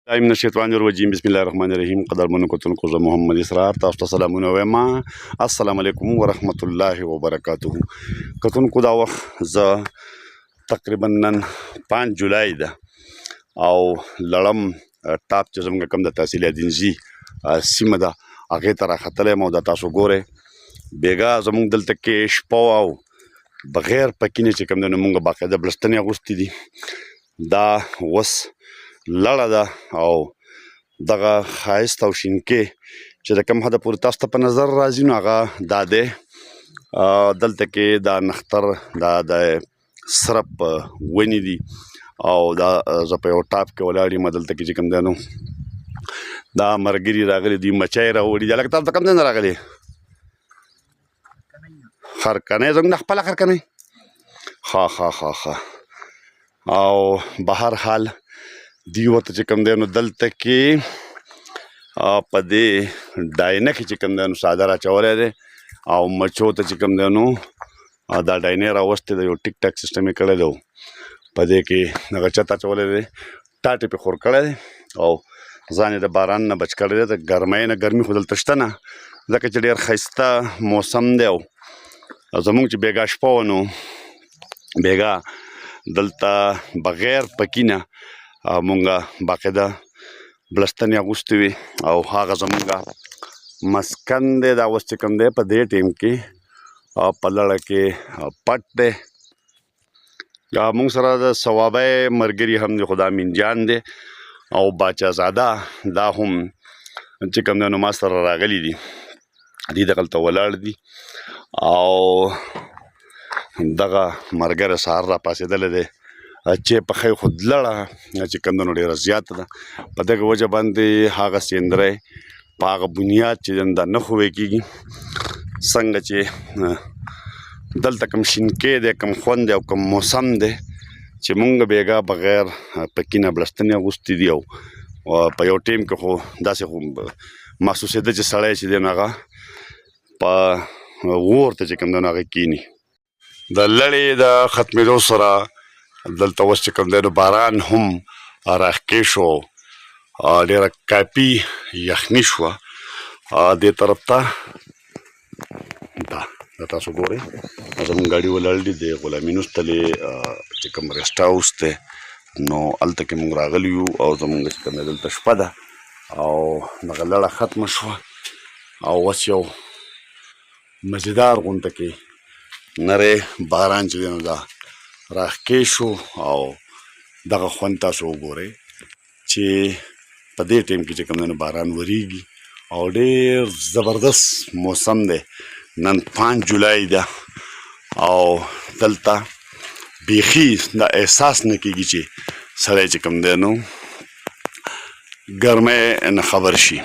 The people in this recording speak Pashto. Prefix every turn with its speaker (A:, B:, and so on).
A: من الشیطان الرجیم بسم الله الرحمن الرحیم قدرمنو کتونکو زه محمد اسرار تاسو ته سلامونه وایم. السلام علیکم ورحمت الله وبرکاته. کتونکو دا وخت زه تقریبا نن 5 جولای ده او لړم ټاپ چې زموږ کوم د تحصیل ادینزي سیمه ده هغې ته راختلی یم او دا تاسو ګورئ بیګا زموږ دلته کې شپه او بغیر پکینې چې کوم دی نو موږ باقاعده بړستنې اغوستې دي. دا اوس لړه ده او دغه ښایست او شینکې چې د کوم حده پورې تاسو ته په نظر راځي نو هغه دا دی. دلته کې دا نختر دا د سرپ ونې دي او دا زه په یو ټاپ کې ولاړ یم. دلته کې چې کوم دی نو دا ملګري راغلي دي مچۍ راوړي دي. هلکه تاسو ته کوم ځای نه راغلي؟ خرکنۍ زموږ د خپله خرکنۍ ښه او به هر حال دی ورته چې کوم دی نو دلته کې په دې ډاینه کې چې کوم دی نو څادر اچولی دی او مچو ته چې کوم دی نو دا ډاینې راوستې ده. یو ټیک ټاک سیسټم یې کړی دی او په دې کې دغه چت اچولی دی ټاټ یې پرې خور کړی دی او ځان یې د باران نه بچ کړی دی. د ګرمۍ نه ګرمي خو دلته شته نه ځکه چې ډېر ښایسته موسم دی او زموږ چې بیګا شپه وه نو بیګا دلته بغیر پکینه مونږه باقاعده بړستنې اغوستې وې او هغه زمونږ مسکن دی. دا اوس چې کوم دی په دې ټیم کې په لړه کې پټ دی. مونږ سره د ثوابی ملګري هم دی خو دا امین جان دی او باچا زاده دا هم چې کوم دی نو ما سره راغلي دي. دوی دغلته ولاړ دي او دغه ملګری سهار راپاڅېدلی دی چې پخی خو لړه چې کوم دی نو ډېره زیاته ده. په دغه وجه باندې هغه سیندری په هغه بنیاد چې دا نه ښوی کېږي څنګه چې دلته کوم شینکۍ دی کوم خوند دی او کوم موسم دی چې مونږ بیګا بغیر پکینه بړستنې اغوستې دي او په یو ټیم کې خو داسې خو محسوسېده چې سړی چې دی نو هغه په اور ته چې کوم دی نو هغه کښېني. د لړې د ختمېدو سره دلته اوس چې کوم دی نو باران هم راښکې شو ډېره کافي یخني شوه. دې طرف ته دا تاسو ګورئ زموږ ګاډي ولاړ دي د غلامي نوستلې چې کوم ریسټ هاوس دی نو هلته کې موږ راغلي یو او زموږ چې کوم دی دلته شپه ده او دغه لړه ختمه شوه او اوس یو مزیدار غونته کې نری باران چې دی نو دا راښکې شو او دغه خوند تاسو وګورئ چې په دې ټیم کې چې کوم دی نو باران وریږي او ډېر زبردست موسم دی. نن 5 جولای ده او دلته بیخي دا احساس نه کېږي چې سړی چې کوم دی نو ګرمۍ نه خبر شي.